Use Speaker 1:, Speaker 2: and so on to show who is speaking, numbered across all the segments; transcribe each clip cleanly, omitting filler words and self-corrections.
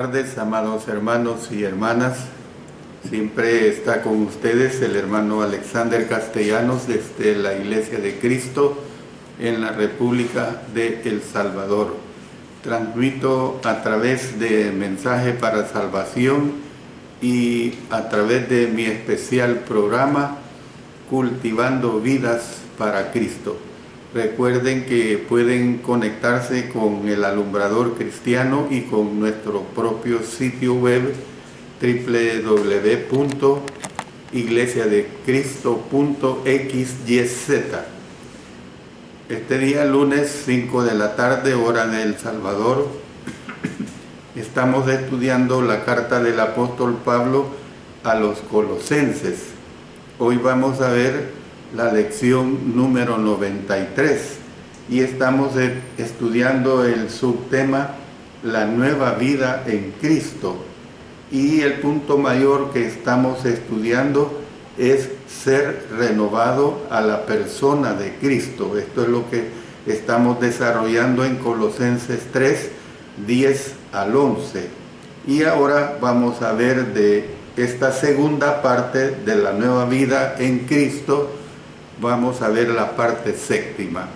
Speaker 1: Buenas tardes, amados hermanos y hermanas. Siempre está con ustedes el hermano Alexander Castellanos desde la Iglesia de Cristo en la República de El Salvador. Transmito a través de Mensaje para Salvación y a través de mi especial programa Cultivando Vidas para Cristo. Recuerden que pueden conectarse con el Alumbrador Cristiano y con nuestro propio sitio web www.iglesiadecristo.xyz. Este día, lunes 5 de la tarde, hora de El Salvador, estamos estudiando la carta del apóstol Pablo a los Colosenses. Hoy vamos a ver la lección número 93 y estamos estudiando el subtema La nueva vida en Cristo, y el punto mayor que estamos estudiando es ser renovado a la persona de Cristo. Esto es lo que estamos desarrollando en Colosenses 3, 10 al 11. Y ahora vamos a ver de esta segunda parte de la nueva vida en Cristo. Vamos a ver la parte séptima.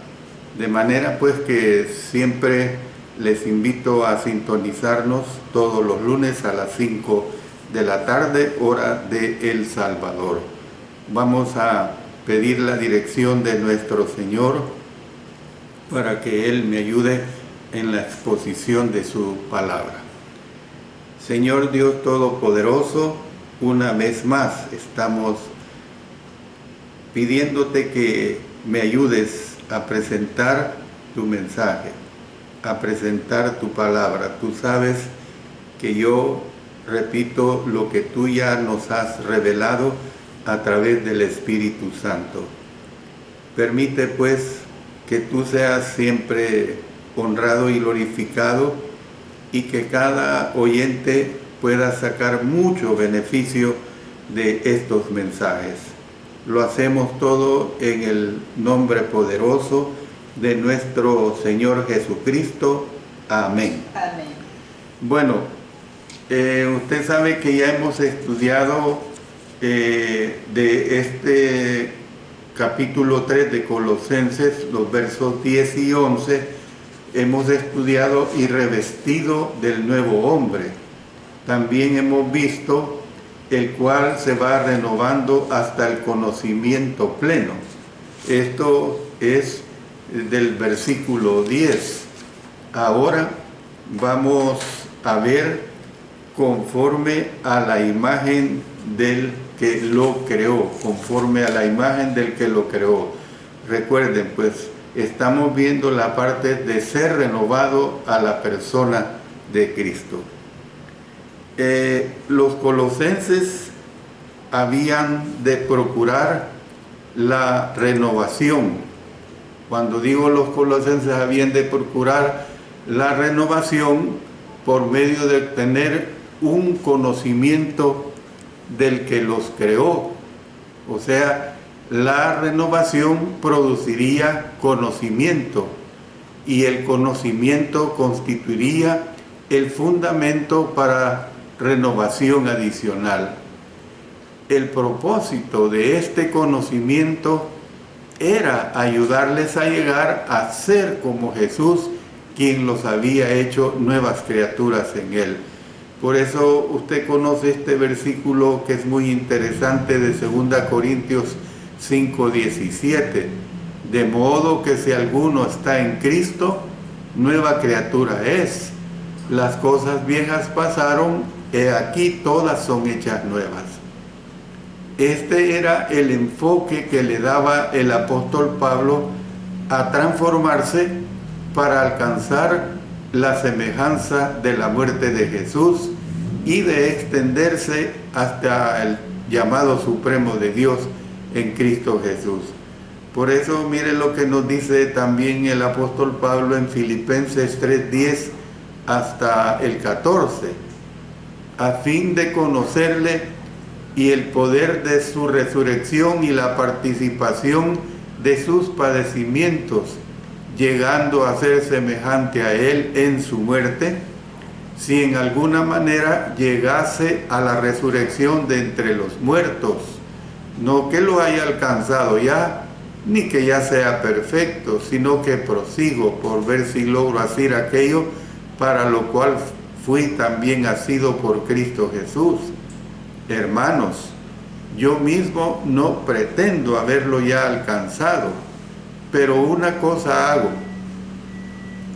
Speaker 1: De manera pues que siempre les invito a sintonizarnos todos los lunes a las 5 de la tarde, hora de El Salvador. Vamos a pedir la dirección de nuestro Señor para que Él me ayude en la exposición de su palabra. Señor Dios Todopoderoso, una vez más estamos pidiéndote que me ayudes a presentar tu mensaje, a presentar tu palabra. Tú sabes que yo repito lo que tú ya nos has revelado a través del Espíritu Santo. Permite pues que tú seas siempre honrado y glorificado y que cada oyente pueda sacar mucho beneficio de estos mensajes. Lo hacemos todo en el nombre poderoso de nuestro Señor Jesucristo. Amén.
Speaker 2: Amén.
Speaker 1: Bueno, usted sabe que ya hemos estudiado de este capítulo 3 de Colosenses, los versos 10 y 11, hemos estudiado y revestido del nuevo hombre. También hemos visto el cual se va renovando hasta el conocimiento pleno. Esto es del versículo 10. Ahora vamos a ver conforme a la imagen del que lo creó, conforme a la imagen del que lo creó. Recuerden, pues, estamos viendo la parte de ser renovado a la persona de Cristo. Los colosenses habían de procurar la renovación. Cuando digo los colosenses habían de procurar la renovación por medio de tener un conocimiento del que los creó. O sea, la renovación produciría conocimiento y el conocimiento constituiría el fundamento para renovación adicional. El propósito de este conocimiento era ayudarles a llegar a ser como Jesús, quien los había hecho nuevas criaturas en Él. Por eso usted conoce este versículo que es muy interesante de 2 Corintios 5:17. De modo que si alguno está en Cristo, nueva criatura es. Las cosas viejas pasaron, he aquí todas son hechas nuevas. Este era el enfoque que le daba el apóstol Pablo a transformarse para alcanzar la semejanza de la muerte de Jesús y de extenderse hasta el llamado supremo de Dios en Cristo Jesús. Por eso mire lo que nos dice también el apóstol Pablo en Filipenses 3:10 hasta el 14, a fin de conocerle y el poder de su resurrección y la participación de sus padecimientos, llegando a ser semejante a él en su muerte, si en alguna manera llegase a la resurrección de entre los muertos. No que lo haya alcanzado ya, ni que ya sea perfecto, sino que prosigo por ver si logro hacer aquello para lo cual fui también asido por Cristo Jesús. Hermanos, yo mismo no pretendo haberlo ya alcanzado, pero una cosa hago,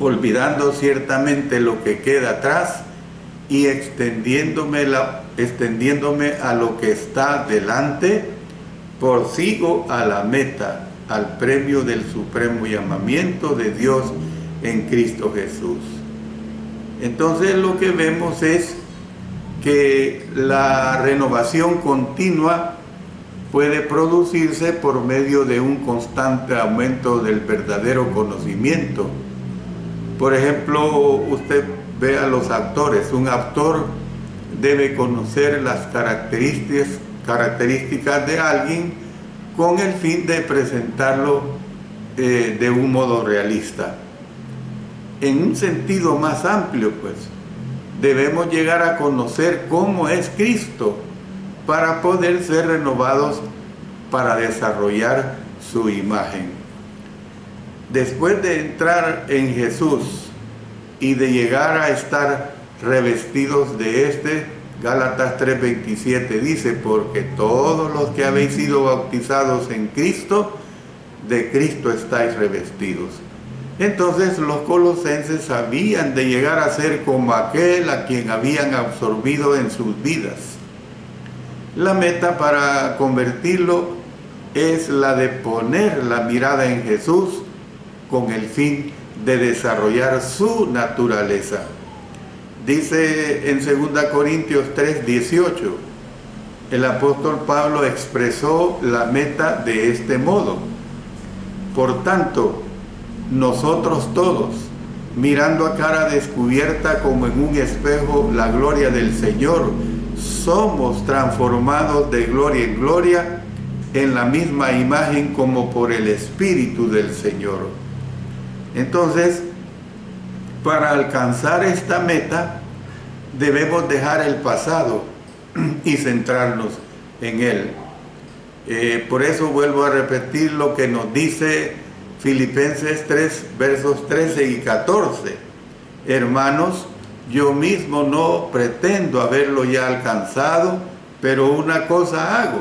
Speaker 1: olvidando ciertamente lo que queda atrás y extendiéndome a lo que está delante, prosigo a la meta, al premio del supremo llamamiento de Dios en Cristo Jesús. Entonces lo que vemos es que la renovación continua puede producirse por medio de un constante aumento del verdadero conocimiento. Por ejemplo, usted ve a los actores. Un actor debe conocer las características de alguien con el fin de presentarlo de un modo realista. En un sentido más amplio, pues, debemos llegar a conocer cómo es Cristo para poder ser renovados para desarrollar su imagen. Después de entrar en Jesús y de llegar a estar revestidos de este, Gálatas 3:27 dice, porque todos los que habéis sido bautizados en Cristo, de Cristo estáis revestidos. Entonces los colosenses habían de llegar a ser como aquel a quien habían absorbido en sus vidas. La meta para convertirlo es la de poner la mirada en Jesús con el fin de desarrollar su naturaleza. Dice en 2 Corintios 3:18, el apóstol Pablo expresó la meta de este modo. Por tanto, nosotros todos, mirando a cara descubierta como en un espejo la gloria del Señor, somos transformados de gloria en gloria en la misma imagen como por el Espíritu del Señor. Entonces, para alcanzar esta meta, debemos dejar el pasado y centrarnos en él. Por eso vuelvo a repetir lo que nos dice Filipenses 3, versos 13 y 14. Hermanos, yo mismo no pretendo haberlo ya alcanzado, pero una cosa hago,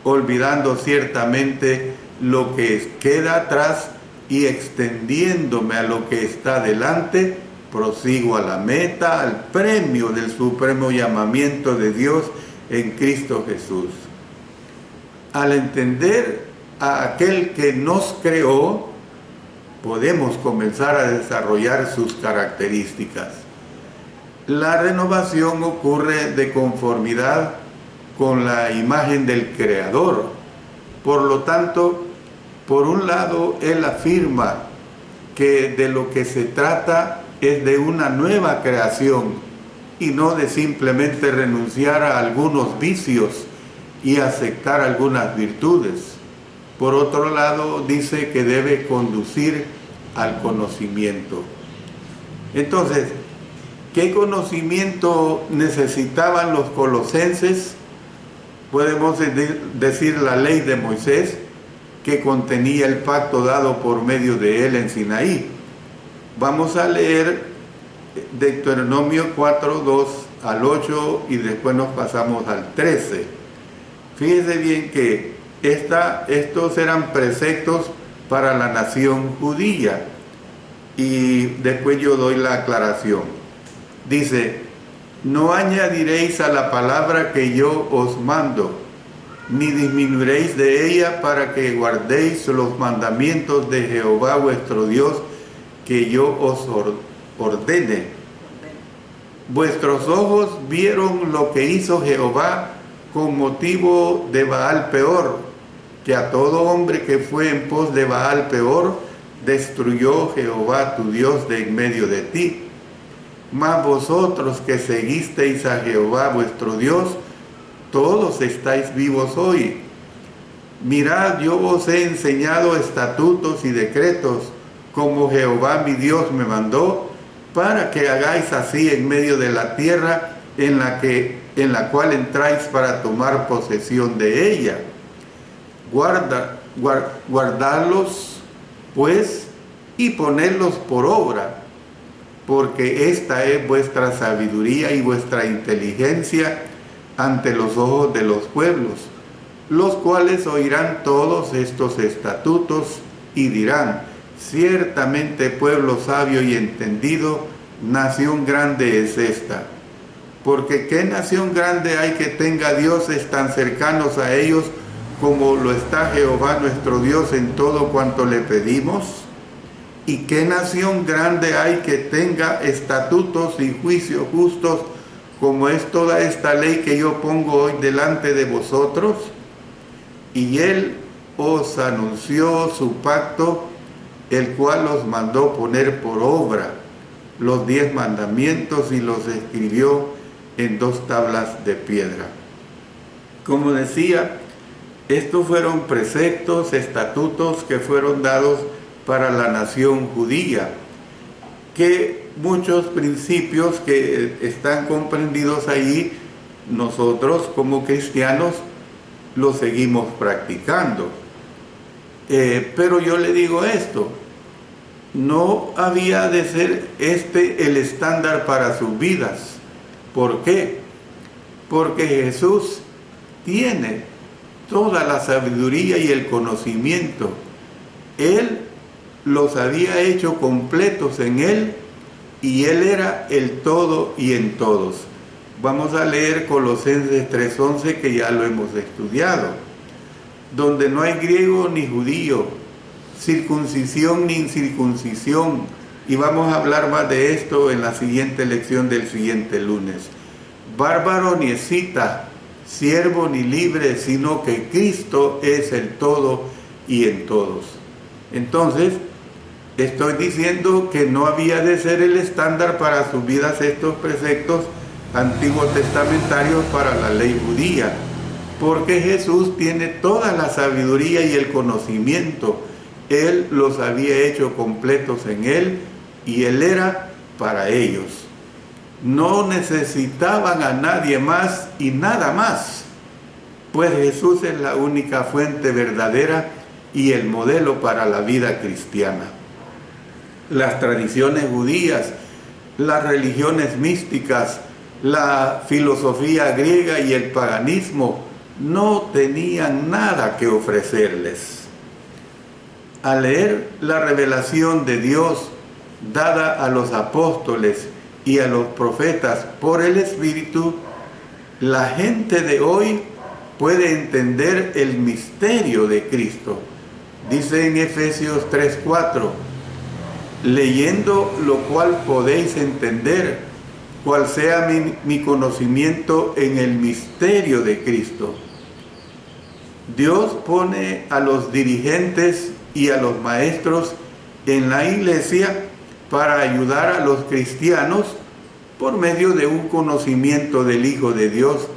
Speaker 1: olvidando ciertamente lo que queda atrás y extendiéndome a lo que está delante, prosigo a la meta, al premio del supremo llamamiento de Dios en Cristo Jesús. Al entender a aquel que nos creó, podemos comenzar a desarrollar sus características. La renovación ocurre de conformidad con la imagen del Creador. Por lo tanto, por un lado, él afirma que de lo que se trata es de una nueva creación y no de simplemente renunciar a algunos vicios y aceptar algunas virtudes. Por otro lado, dice que debe conducir al conocimiento. Entonces, ¿qué conocimiento necesitaban los colosenses? Podemos decir la ley de Moisés, que contenía el pacto dado por medio de él en Sinaí. Vamos a leer Deuteronomio 4:2 al 8 y después nos pasamos al 13. Fíjense bien que estos eran preceptos para la nación judía y después yo doy la aclaración. Dice, no añadiréis a la palabra que yo os mando, ni disminuiréis de ella para que guardéis los mandamientos de Jehová vuestro Dios que yo os ordene. Vuestros ojos vieron lo que hizo Jehová con motivo de Baal Peor, que a todo hombre que fue en pos de Baal Peor destruyó Jehová tu Dios de en medio de ti. Mas vosotros que seguisteis a Jehová vuestro Dios, todos estáis vivos hoy. Mirad, yo os he enseñado estatutos y decretos, como Jehová mi Dios me mandó, para que hagáis así en medio de la tierra en la cual entráis para tomar posesión de ella. Guardadlos, pues, y ponedlos por obra, porque esta es vuestra sabiduría y vuestra inteligencia ante los ojos de los pueblos, los cuales oirán todos estos estatutos y dirán: ciertamente pueblo sabio y entendido, nación grande es esta. Porque ¿qué nación grande hay que tenga dioses tan cercanos a ellos como lo está Jehová nuestro Dios en todo cuanto le pedimos? ¿Y qué nación grande hay que tenga estatutos y juicios justos como es toda esta ley que yo pongo hoy delante de vosotros? Y él os anunció su pacto, el cual os mandó poner por obra los 10 mandamientos y los escribió en 2 tablas de piedra. Como decía, estos fueron preceptos, estatutos que fueron dados para la nación judía, que muchos principios que están comprendidos ahí, nosotros como cristianos los seguimos practicando. Pero yo le digo esto: no había de ser este el estándar para sus vidas. ¿Por qué? Porque Jesús tiene toda la sabiduría y el conocimiento. Él los había hecho completos en Él, y Él era el todo y en todos. Vamos a leer Colosenses 3:11, que ya lo hemos estudiado, donde no hay griego ni judío, circuncisión ni incircuncisión, y vamos a hablar más de esto en la siguiente lección del siguiente lunes. Bárbaro ni escita, siervo ni libre, sino que Cristo es el todo y en todos. Entonces, estoy diciendo que no había de ser el estándar para sus vidas estos preceptos antiguos testamentarios para la ley judía, porque Jesús tiene toda la sabiduría y el conocimiento. Él los había hecho completos en Él, y Él era para ellos. No necesitaban a nadie más y nada más, pues Jesús es la única fuente verdadera y el modelo para la vida cristiana. Las tradiciones judías, las religiones místicas, la filosofía griega y el paganismo no tenían nada que ofrecerles. Al leer la revelación de Dios dada a los apóstoles y a los profetas por el Espíritu, la gente de hoy puede entender el misterio de Cristo. Dice en Efesios 3:4, leyendo lo cual podéis entender cuál sea mi conocimiento en el misterio de Cristo. Dios pone a los dirigentes y a los maestros en la iglesia para ayudar a los cristianos por medio de un conocimiento del Hijo de Dios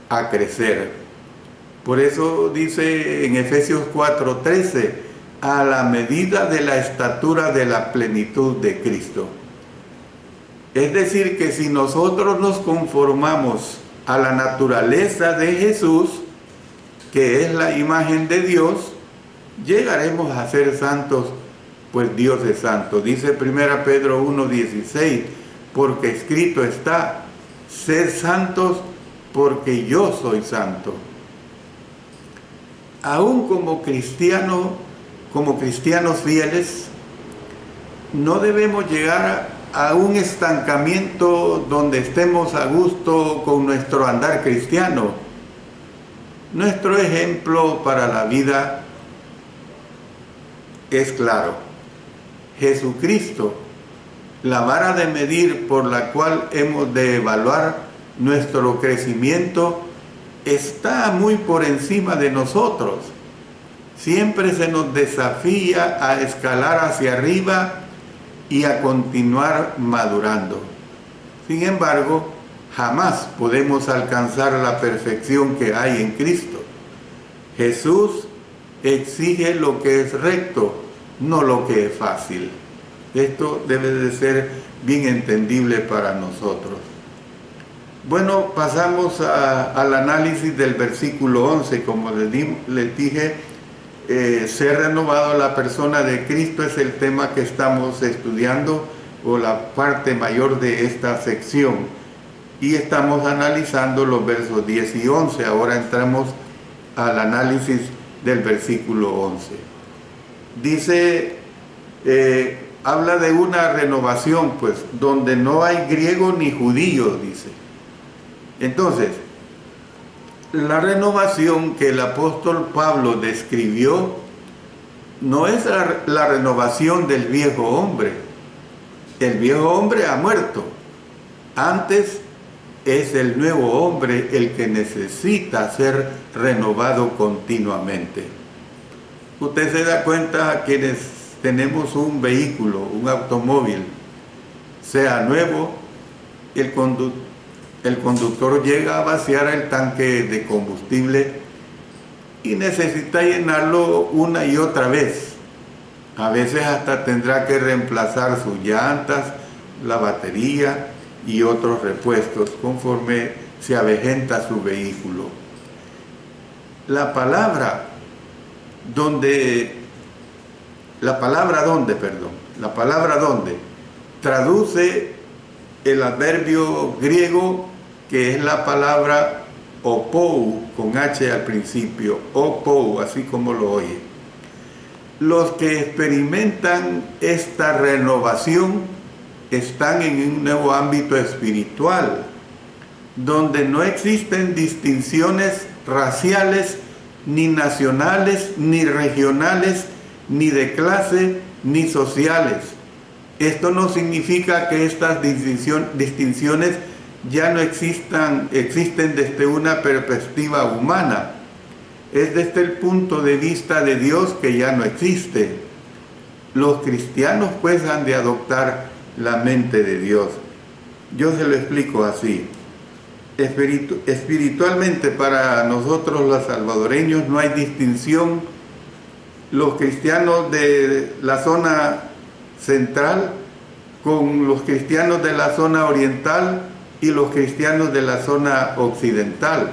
Speaker 1: a crecer. Por eso dice en Efesios 4:13, a la medida de la estatura de la plenitud de Cristo. Es decir, que si nosotros nos conformamos a la naturaleza de Jesús, que es la imagen de Dios, llegaremos a ser santos, pues Dios es santo. Dice 1 Pedro 1:16, porque escrito está, sed santos porque yo soy santo. Aún como cristianos fieles, no debemos llegar a un estancamiento donde estemos a gusto con nuestro andar cristiano. Nuestro ejemplo para la vida es claro: Jesucristo, la vara de medir por la cual hemos de evaluar nuestro crecimiento, está muy por encima de nosotros. Siempre se nos desafía a escalar hacia arriba y a continuar madurando. Sin embargo, jamás podemos alcanzar la perfección que hay en Cristo. Jesús exige lo que es recto, no lo que es fácil. Esto debe de ser bien entendible para nosotros. Bueno, pasamos al análisis del versículo 11. Como les dije, ser renovado a la persona de Cristo es el tema que estamos estudiando, o la parte mayor de esta sección, y estamos analizando los versos 10 y 11. Ahora entramos al análisis del versículo 11. Dice, habla de una renovación, pues, donde no hay griego ni judío, dice. Entonces, la renovación que el apóstol Pablo describió no es la renovación del viejo hombre. El viejo hombre ha muerto. Antes es el nuevo hombre el que necesita ser renovado continuamente. Usted se da cuenta, quienes tenemos un vehículo, un automóvil, sea nuevo, el conductor llega a vaciar el tanque de combustible y necesita llenarlo una y otra vez. A veces hasta tendrá que reemplazar sus llantas, la batería y otros repuestos conforme se avejenta su vehículo. La palabra donde traduce el adverbio griego, que es la palabra opou, con H al principio, opou, así como lo oye. Los que experimentan esta renovación están en un nuevo ámbito espiritual, donde no existen distinciones raciales, ni nacionales, ni regionales, ni de clase, ni sociales. Esto no significa que estas distinciones ya no existen desde una perspectiva humana. Es desde el punto de vista de Dios que ya no existe. Los cristianos pues han de adoptar la mente de Dios. Yo se lo explico así. Espiritualmente, para nosotros los salvadoreños no hay distinción. Los cristianos de la zona central con los cristianos de la zona oriental y los cristianos de la zona occidental.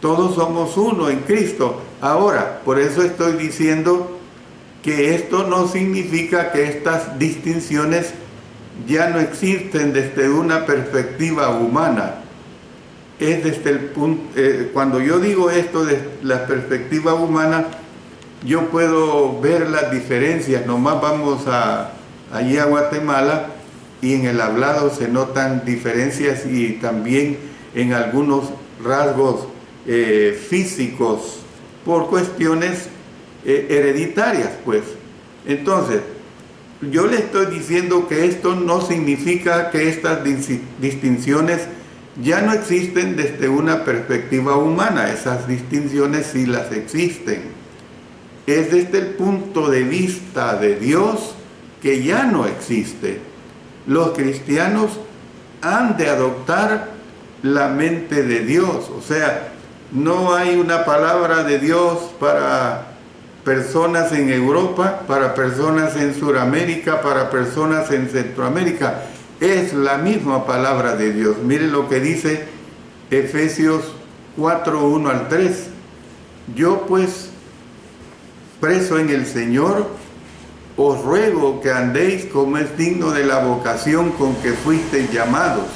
Speaker 1: Todos somos uno en Cristo. Ahora, por eso estoy diciendo que esto no significa que estas distinciones ya no existen desde una perspectiva humana. Es desde el punto, cuando yo digo esto de la perspectiva humana, yo puedo ver las diferencias. Nomás vamos allí a Guatemala y en el hablado se notan diferencias, y también en algunos rasgos físicos por cuestiones hereditarias, pues. Entonces, yo le estoy diciendo que esto no significa que estas distinciones ya no existen desde una perspectiva humana. Esas distinciones sí las existen. Es desde el punto de vista de Dios que ya no existe. Los cristianos han de adoptar la mente de Dios. O sea, no hay una palabra de Dios para personas en Europa, para personas en Sudamérica, para personas en Centroamérica. Es la misma palabra de Dios. Miren lo que dice Efesios 4, 1 al 3. Yo pues, preso en el Señor, os ruego que andéis como es digno de la vocación con que fuisteis llamados,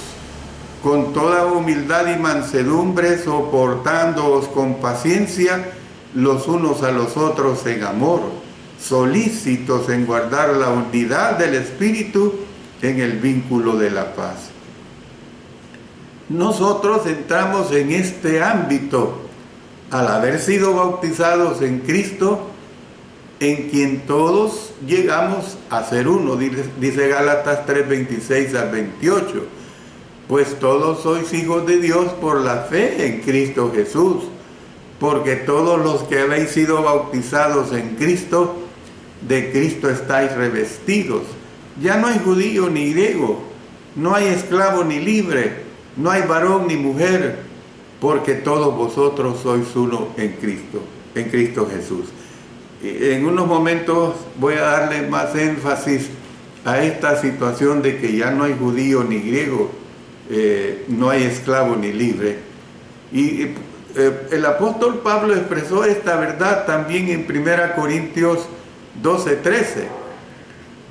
Speaker 1: con toda humildad y mansedumbre, soportándoos con paciencia los unos a los otros en amor, solícitos en guardar la unidad del Espíritu en el vínculo de la paz. Nosotros entramos en este ámbito al haber sido bautizados en Cristo, en quien todos llegamos a ser uno, dice Gálatas 3, 26 al 28. Pues todos sois hijos de Dios por la fe en Cristo Jesús, porque todos los que habéis sido bautizados en Cristo, de Cristo estáis revestidos. Ya no hay judío ni griego, no hay esclavo ni libre, no hay varón ni mujer, porque todos vosotros sois uno en Cristo Jesús. En unos momentos voy a darle más énfasis a esta situación de que ya no hay judío ni griego, no hay esclavo ni libre. Y el apóstol Pablo expresó esta verdad también en 1 Corintios 12:13,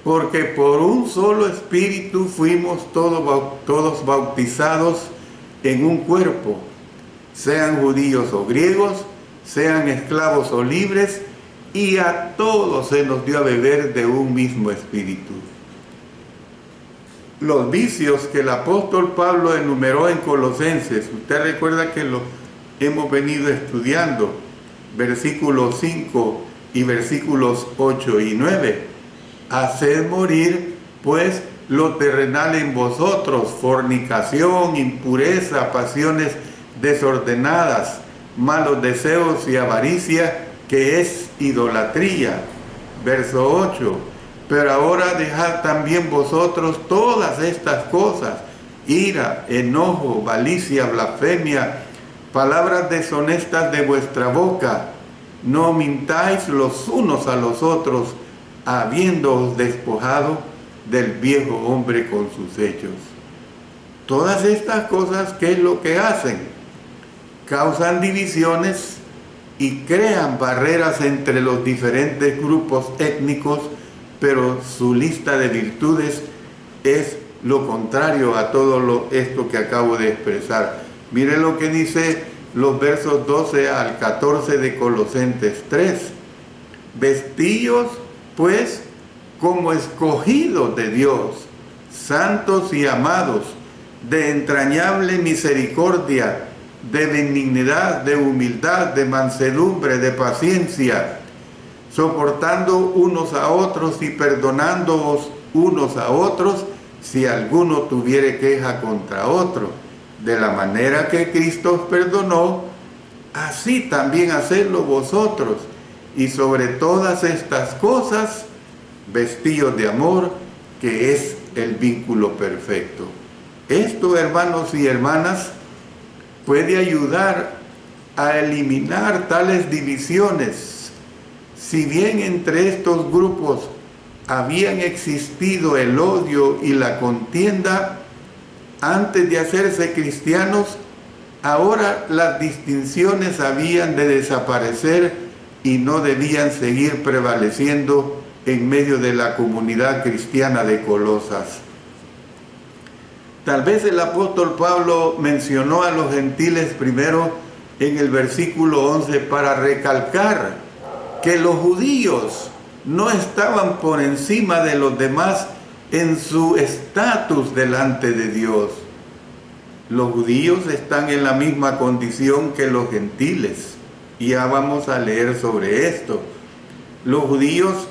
Speaker 1: porque por un solo espíritu fuimos todos bautizados en un cuerpo, sean judíos o griegos, sean esclavos o libres, y a todos se nos dio a beber de un mismo espíritu. Los vicios que el apóstol Pablo enumeró en Colosenses, usted recuerda que lo hemos venido estudiando, versículos 5 y versículos 8 y 9. Haced morir, pues, lo terrenal en vosotros: fornicación, impureza, pasiones desordenadas, malos deseos y avaricia, que es idolatría. Verso 8. Pero ahora dejad también vosotros todas estas cosas: ira, enojo, malicia, blasfemia, palabras deshonestas de vuestra boca. No mintáis los unos a los otros, habiéndoos despojado del viejo hombre con sus hechos. Todas estas cosas, ¿qué es lo que hacen? Causan divisiones y crean barreras entre los diferentes grupos étnicos, pero su lista de virtudes es lo contrario a todo esto que acabo de expresar. Mire lo que dice los versos 12 al 14 de Colosenses 3. Vestíos, pues, como escogidos de Dios, santos y amados, de entrañable misericordia, de benignidad, de humildad, de mansedumbre, de paciencia, soportando unos a otros y perdonándoos unos a otros si alguno tuviere queja contra otro. De la manera que Cristo os perdonó, así también hacedlo vosotros. Y sobre todas estas cosas, vestíos de amor, que es el vínculo perfecto. Esto, hermanos y hermanas, puede ayudar a eliminar tales divisiones. Si bien entre estos grupos habían existido el odio y la contienda antes de hacerse cristianos, ahora las distinciones habían de desaparecer y no debían seguir prevaleciendo en medio de la comunidad cristiana de Colosas. Tal vez el apóstol Pablo mencionó a los gentiles primero en el versículo 11 para recalcar que los judíos no estaban por encima de los demás en su estatus delante de Dios. Los judíos están en la misma condición que los gentiles, y ya vamos a leer sobre esto. Los judíos,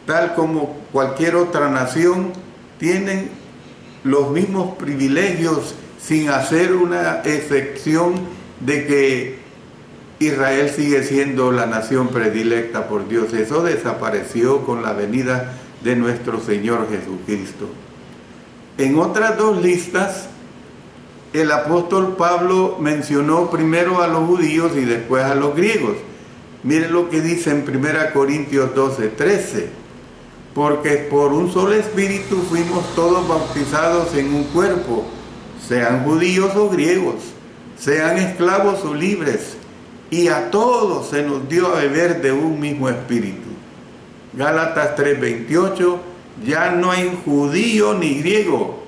Speaker 1: tal como cualquier otra nación, tienen los mismos privilegios, sin hacer una excepción de que Israel sigue siendo la nación predilecta por Dios. Eso desapareció con la venida de nuestro Señor Jesucristo. En otras dos listas, el apóstol Pablo mencionó primero a los judíos y después a los griegos. Miren lo que dice en 1 Corintios 12:13. Porque por un solo espíritu fuimos todos bautizados en un cuerpo, sean judíos o griegos, sean esclavos o libres, y a todos se nos dio a beber de un mismo espíritu. Gálatas 3:28, ya no hay judío ni griego,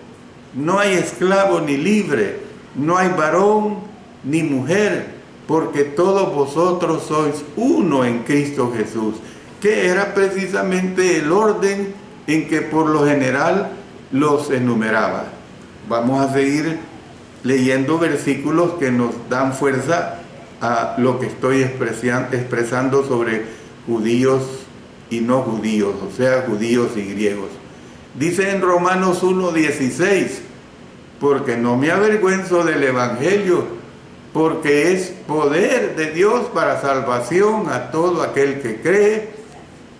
Speaker 1: no hay esclavo ni libre, no hay varón ni mujer, porque todos vosotros sois uno en Cristo Jesús, que era precisamente el orden en que por lo general los enumeraba. Vamos a seguir leyendo versículos que nos dan fuerza a lo que estoy expresando sobre judíos y no judíos, o sea, judíos y griegos. Dice en Romanos 1:16, porque no me avergüenzo del Evangelio, porque es poder de Dios para salvación a todo aquel que cree,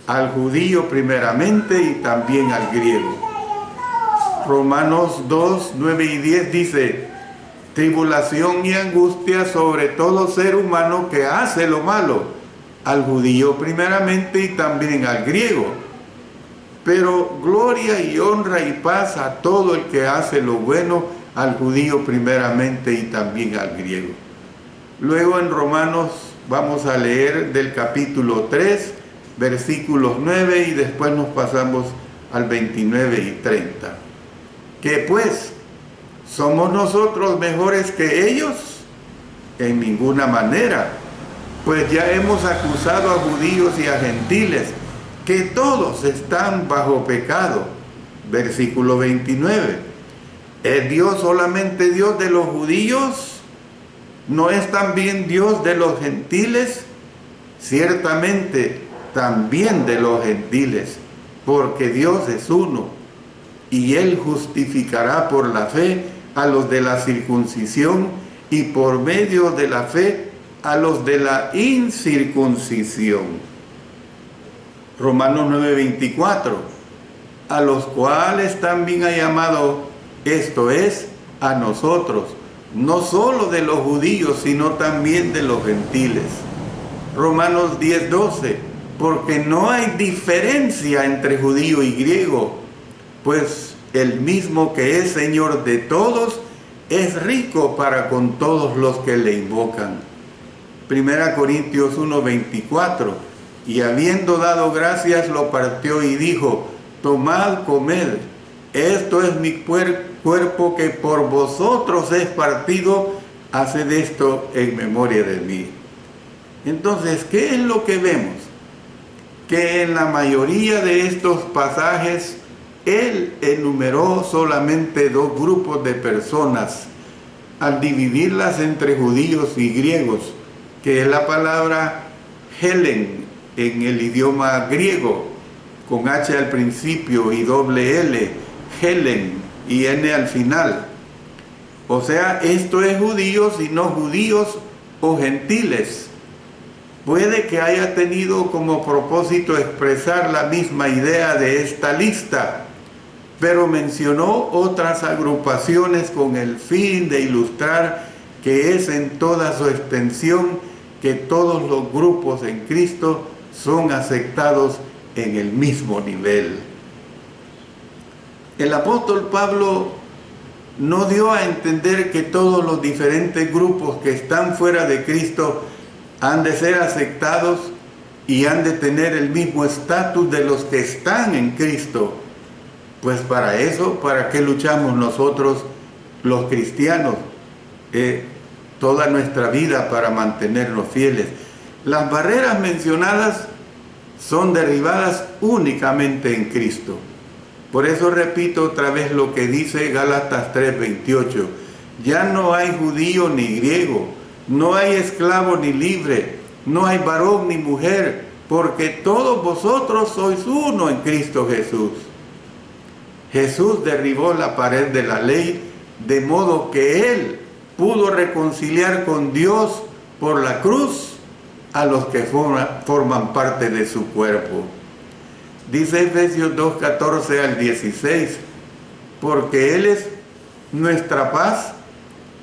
Speaker 1: al judío primeramente y también al griego. Romanos 2:9 y 10 dice, tribulación y angustia sobre todo ser humano que hace lo malo, al judío primeramente y también al griego. pero gloria y honra y paz a todo el que hace lo bueno, al judío primeramente y también al griego. Luego en Romanos vamos a leer del capítulo 3, versículos 9 y después nos pasamos al 29 y 30. ¿Qué pues? ¿Somos nosotros mejores que ellos? En ninguna manera, pues ya hemos acusado a judíos y a gentiles, que todos están bajo pecado. Versículo 29. ¿Es Dios solamente Dios de los judíos? ¿No es también Dios de los gentiles? Ciertamente, también de los gentiles, porque Dios es uno, y Él justificará por la fe a los de la circuncisión y por medio de la fe a los de la incircuncisión. Romanos 9:24, a los cuales también ha llamado, esto es, a nosotros, no solo de los judíos, sino también de los gentiles. Romanos 10:12, porque no hay diferencia entre judío y griego, pues el mismo que es Señor de todos, es rico para con todos los que le invocan. 1 Corintios 1:24, y habiendo dado gracias lo partió y dijo, tomad, comed, esto es mi cuerpo que por vosotros es partido, haced esto en memoria de mí. Entonces, ¿qué es lo que vemos? Que en la mayoría de estos pasajes Él enumeró solamente dos grupos de personas al dividirlas entre judíos y griegos, que es la palabra Helen en el idioma griego, con H al principio y doble L, Helen y N al final. O sea, esto es judíos y no judíos o gentiles. Puede que haya tenido como propósito expresar la misma idea de esta lista, pero mencionó otras agrupaciones con el fin de ilustrar que es en toda su extensión que todos los grupos en Cristo son aceptados en el mismo nivel. El apóstol Pablo no dio a entender que todos los diferentes grupos que están fuera de Cristo han de ser aceptados y han de tener el mismo estatus de los que están en Cristo. Pues para eso, ¿para qué luchamos nosotros los cristianos toda nuestra vida para mantenernos fieles? Las barreras mencionadas son derribadas únicamente en Cristo. Por eso repito otra vez lo que dice Gálatas 3:28. Ya no hay judío ni griego, no hay esclavo ni libre, no hay varón ni mujer, porque todos vosotros sois uno en Cristo Jesús. Jesús derribó la pared de la ley, de modo que Él pudo reconciliar con Dios por la cruz a los que forman parte de su cuerpo. Dice Efesios 2:14 al 16, porque Él es nuestra paz,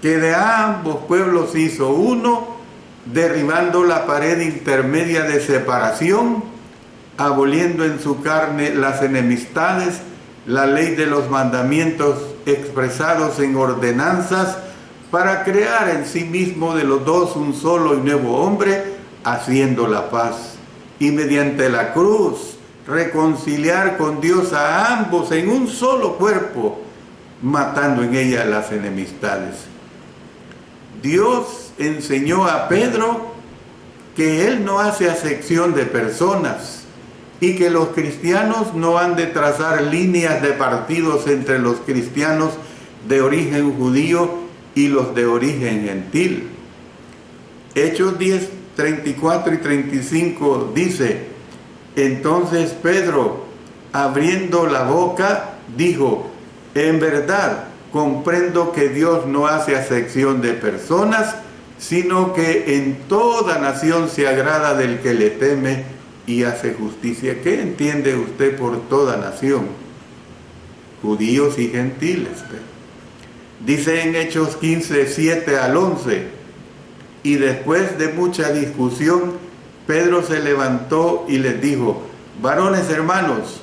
Speaker 1: que de ambos pueblos hizo uno, derribando la pared intermedia de separación, aboliendo en su carne las enemistades, la ley de los mandamientos expresados en ordenanzas, para crear en sí mismo de los dos un solo y nuevo hombre, haciendo la paz, y mediante la cruz reconciliar con Dios a ambos en un solo cuerpo, matando en ella las enemistades. Dios enseñó a Pedro que Él no hace acepción de personas y que los cristianos no han de trazar líneas de partidos entre los cristianos de origen judío y los de origen gentil. Hechos 10, 34 y 35 dice, entonces Pedro, abriendo la boca, dijo, en verdad comprendo que Dios no hace acepción de personas, sino que en toda nación se agrada del que le teme y hace justicia. ¿Qué entiende usted por toda nación? Judíos y gentiles. Dice en Hechos 15, 7 al 11, y después de mucha discusión, Pedro se levantó y les dijo, varones hermanos,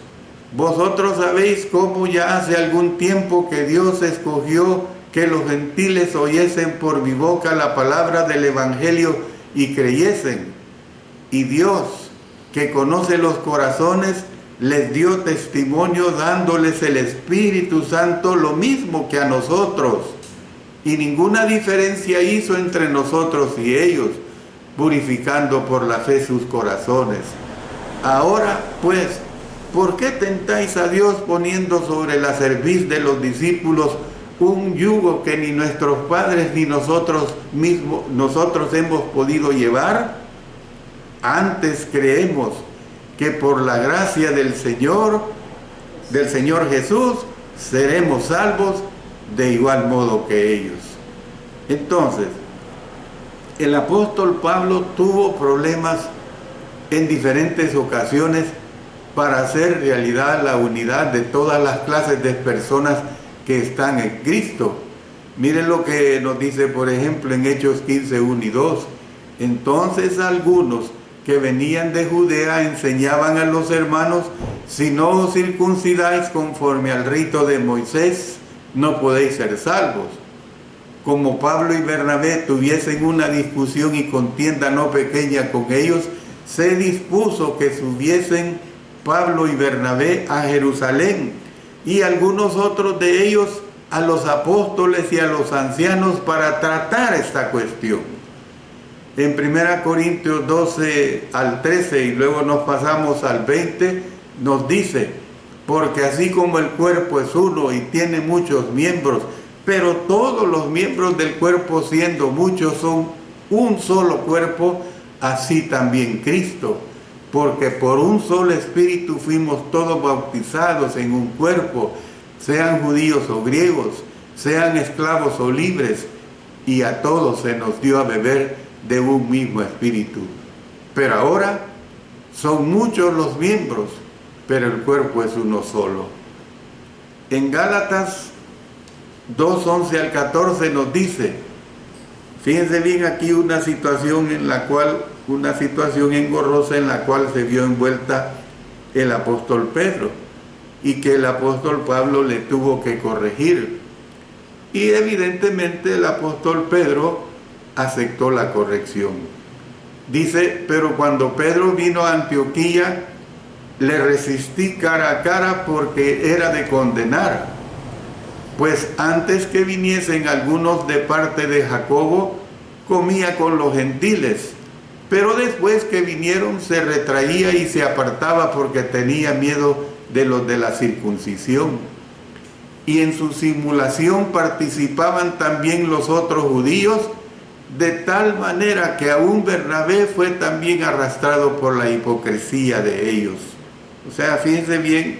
Speaker 1: Vosotros sabéis cómo ya hace algún tiempo que Dios escogió que los gentiles oyesen por mi boca la palabra del Evangelio y creyesen. Y Dios, que conoce los corazones, les dio testimonio dándoles el Espíritu Santo lo mismo que a nosotros. Y ninguna diferencia hizo entre nosotros y ellos, purificando por la fe sus corazones. Ahora, pues, ¿por qué tentáis a Dios poniendo sobre la cerviz de los discípulos un yugo que ni nuestros padres ni nosotros hemos podido llevar? Antes creemos que por la gracia del Señor Jesús, seremos salvos de igual modo que ellos. Entonces, el apóstol Pablo tuvo problemas en diferentes ocasiones para hacer realidad la unidad de todas las clases de personas que están en Cristo. Miren lo que nos dice, por ejemplo, en Hechos 15, 1 y 2. Entonces algunos que venían de Judea enseñaban a los hermanos: si no os circuncidáis conforme al rito de Moisés, no podéis ser salvos. Como Pablo y Bernabé tuviesen una discusión y contienda no pequeña con ellos, se dispuso que subiesen Pablo y Bernabé a Jerusalén, y algunos otros de ellos a los apóstoles y a los ancianos para tratar esta cuestión. En 1 Corintios 12 al 13 y luego nos pasamos al 20, nos dice: porque así como el cuerpo es uno y tiene muchos miembros, pero todos los miembros del cuerpo, siendo muchos, son un solo cuerpo, así también Cristo. Porque por un solo espíritu fuimos todos bautizados en un cuerpo, sean judíos o griegos, sean esclavos o libres, y a todos se nos dio a beber de un mismo espíritu. Pero ahora son muchos los miembros, pero el cuerpo es uno solo. En Gálatas 2, 11 al 14 nos dice, fíjense bien aquí una situación engorrosa en la cual se vio envuelta el apóstol Pedro y que el apóstol Pablo le tuvo que corregir. Y evidentemente el apóstol Pedro aceptó la corrección. Dice: pero cuando Pedro vino a Antioquía, le resistí cara a cara porque era de condenar. Pues antes que viniesen algunos de parte de Jacobo, comía con los gentiles. Pero después que vinieron se retraía y se apartaba porque tenía miedo de los de la circuncisión. Y en su simulación participaban también los otros judíos, de tal manera que aún Bernabé fue también arrastrado por la hipocresía de ellos. O sea, fíjense bien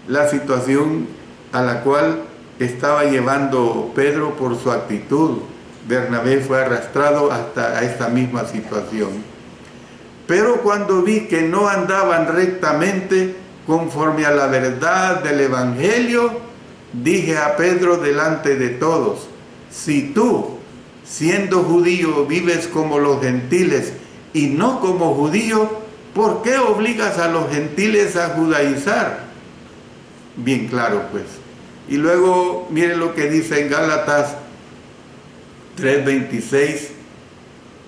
Speaker 1: la situación a la cual estaba llevando Pedro por su actitud. Bernabé fue arrastrado hasta esta misma situación. Pero cuando vi que no andaban rectamente conforme a la verdad del Evangelio, dije a Pedro delante de todos: si tú, siendo judío, vives como los gentiles y no como judío, ¿por qué obligas a los gentiles a judaizar? Bien claro, pues. Y luego miren lo que dice en Gálatas 3:26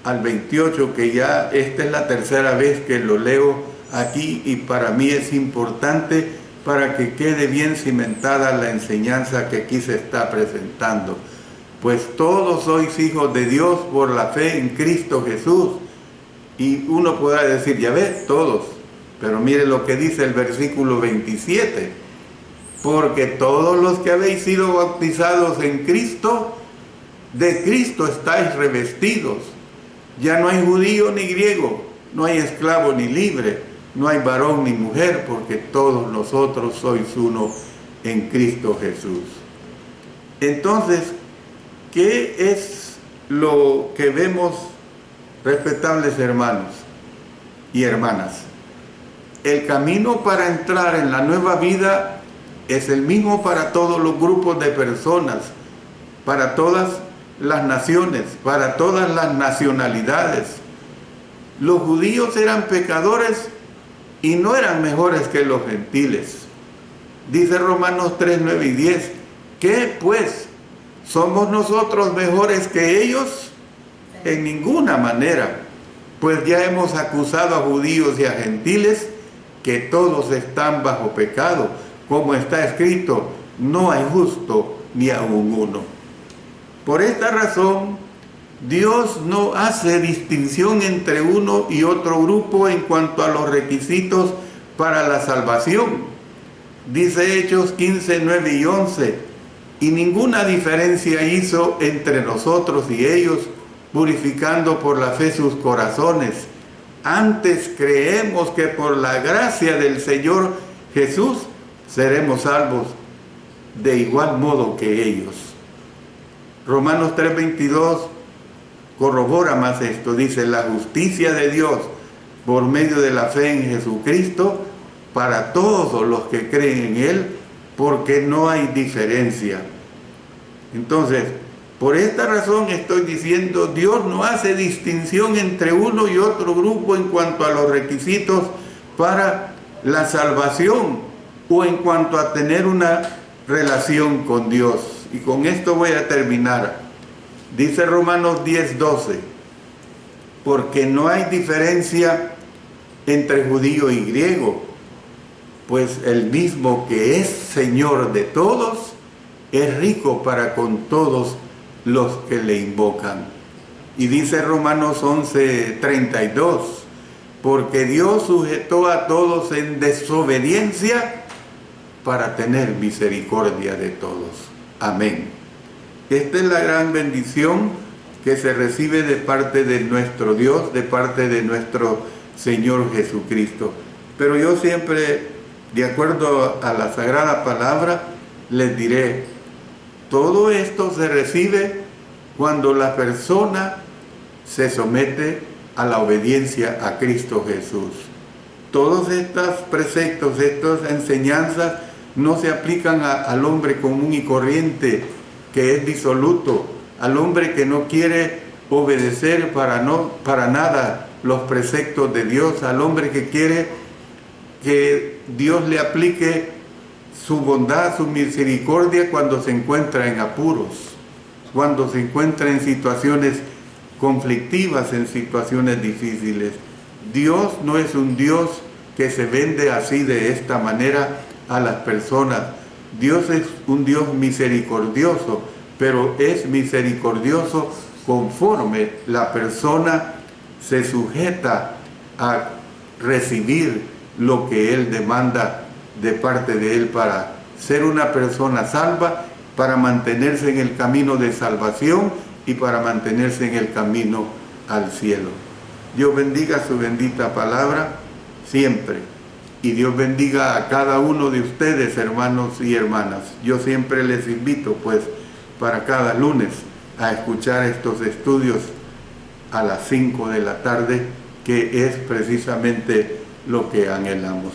Speaker 1: al 28, que ya esta es la tercera vez que lo leo aquí y para mí es importante para que quede bien cimentada la enseñanza que aquí se está presentando. Pues todos sois hijos de Dios por la fe en Cristo Jesús. Y uno podrá decir, ya ves, todos. Pero mire lo que dice el versículo 27. Porque todos los que habéis sido bautizados en Cristo, de Cristo estáis revestidos. Ya no hay judío ni griego, no hay esclavo ni libre, no hay varón ni mujer, porque todos nosotros sois uno en Cristo Jesús. Entonces, ¿qué es lo que vemos, respetables hermanos y hermanas? El camino para entrar en la nueva vida es el mismo para todos los grupos de personas, para todas las naciones, para todas las nacionalidades. Los judíos eran pecadores y no eran mejores que los gentiles. Dice Romanos 3, 9 y 10, ¿qué pues? ¿Somos nosotros mejores que ellos? En ninguna manera, pues ya hemos acusado a judíos y a gentiles que todos están bajo pecado, como está escrito, no hay justo ni aun uno. Por esta razón, Dios no hace distinción entre uno y otro grupo en cuanto a los requisitos para la salvación. Dice Hechos 15, 9 y 11, y ninguna diferencia hizo entre nosotros y ellos, purificando por la fe sus corazones. Antes creemos que por la gracia del Señor Jesús seremos salvos de igual modo que ellos. Romanos 3:22 corrobora más esto, dice, la justicia de Dios por medio de la fe en Jesucristo para todos los que creen en Él, porque no hay diferencia. Entonces, por esta razón estoy diciendo, Dios no hace distinción entre uno y otro grupo en cuanto a los requisitos para la salvación o en cuanto a tener una relación con Dios. Y con esto voy a terminar. Dice Romanos 10, 12, porque no hay diferencia entre judío y griego, pues el mismo que es Señor de todos, es rico para con todos los que le invocan. Y dice Romanos 11, 32, porque Dios sujetó a todos en desobediencia para tener misericordia de todos. Amén. Esta es la gran bendición que se recibe de parte de nuestro Dios, de parte de nuestro Señor Jesucristo. Pero yo siempre, de acuerdo a la Sagrada Palabra, les diré, todo esto se recibe cuando la persona se somete a la obediencia a Cristo Jesús. Todos estos preceptos, estas enseñanzas no se aplican al hombre común y corriente que es disoluto, al hombre que no quiere obedecer para nada los preceptos de Dios, al hombre que quiere que Dios le aplique su bondad, su misericordia cuando se encuentra en apuros, cuando se encuentra en situaciones conflictivas, en situaciones difíciles. Dios no es un Dios que se vende así de esta manera a las personas. Dios es un Dios misericordioso, pero es misericordioso conforme la persona se sujeta a recibir lo que Él demanda de parte de Él para ser una persona salva, para mantenerse en el camino de salvación y para mantenerse en el camino al cielo. Dios bendiga su bendita palabra siempre. Y Dios bendiga a cada uno de ustedes, hermanos y hermanas. Yo siempre les invito, pues, para cada lunes a escuchar estos estudios a las 5 de la tarde, que es precisamente lo que anhelamos.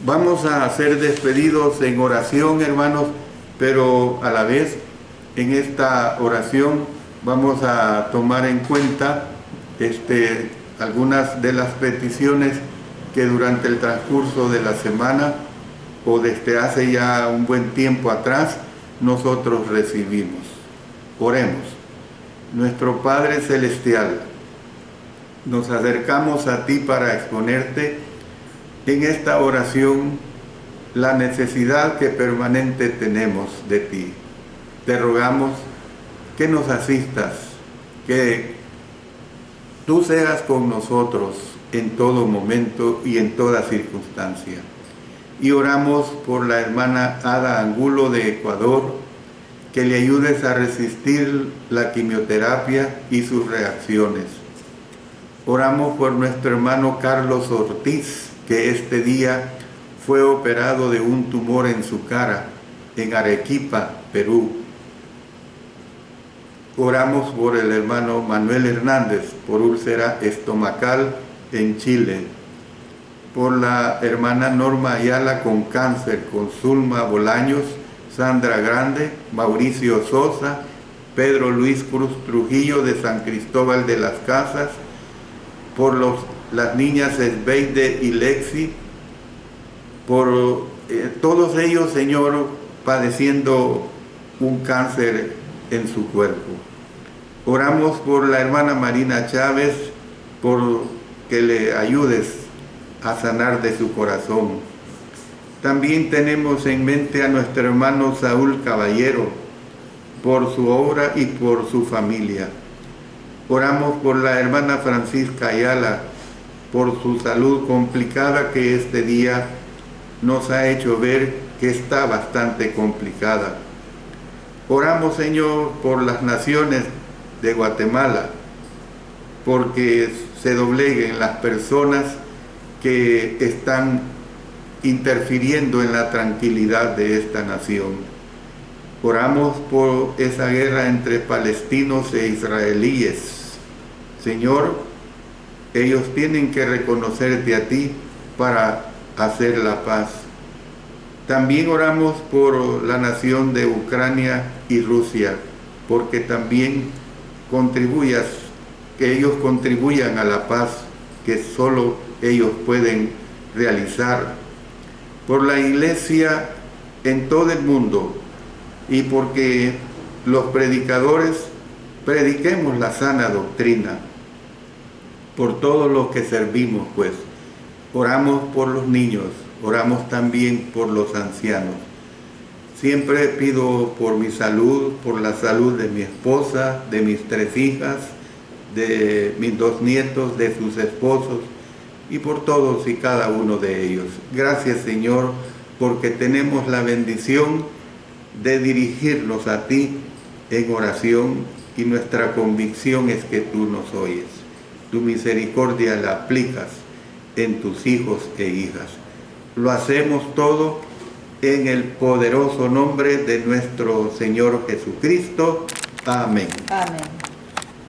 Speaker 1: Vamos a ser despedidos en oración, hermanos, pero a la vez en esta oración vamos a tomar en cuenta algunas de las peticiones que durante el transcurso de la semana o desde hace ya un buen tiempo atrás nosotros recibimos. Oremos. Nuestro Padre Celestial, nos acercamos a ti para exponerte en esta oración la necesidad que permanente tenemos de ti. Te rogamos que nos asistas, que tú seas con nosotros en todo momento y en toda circunstancia. Y oramos por la hermana Ada Angulo de Ecuador, que le ayudes a resistir la quimioterapia y sus reacciones. Oramos por nuestro hermano Carlos Ortiz, que este día fue operado de un tumor en su cara, en Arequipa, Perú. Oramos por el hermano Manuel Hernández, por úlcera estomacal en Chile. Por la hermana Norma Ayala con cáncer, con Zulma Bolaños, Sandra Grande, Mauricio Sosa, Pedro Luis Cruz Trujillo de San Cristóbal de las Casas, por las niñas Esbeide y Lexi, por todos ellos, Señor, padeciendo un cáncer en su cuerpo. Oramos por la hermana Marina Chávez, por que le ayudes a sanar de su corazón. También tenemos en mente a nuestro hermano Saúl Caballero, por su obra y por su familia. Oramos por la hermana Francisca Ayala, por su salud complicada que este día nos ha hecho ver que está bastante complicada. Oramos, Señor, por las naciones de Guatemala, porque se dobleguen las personas que están interfiriendo en la tranquilidad de esta nación. Oramos por esa guerra entre palestinos e israelíes. Señor, ellos tienen que reconocerte a ti para hacer la paz. También oramos por la nación de Ucrania y Rusia, porque también que ellos contribuyan a la paz que solo ellos pueden realizar. Por la iglesia en todo el mundo, y porque los predicadores prediquemos la sana doctrina. Por todos los que servimos, pues, oramos por los niños, oramos también por los ancianos. Siempre pido por mi salud, por la salud de mi esposa, de mis 3 hijas, de mis 2 nietos, de sus esposos y por todos y cada uno de ellos. Gracias, Señor, porque tenemos la bendición de dirigirnos a ti en oración y nuestra convicción es que tú nos oyes. Tu misericordia la aplicas en tus hijos e hijas. Lo hacemos todo en el poderoso nombre de nuestro Señor Jesucristo. Amén.
Speaker 2: Amén.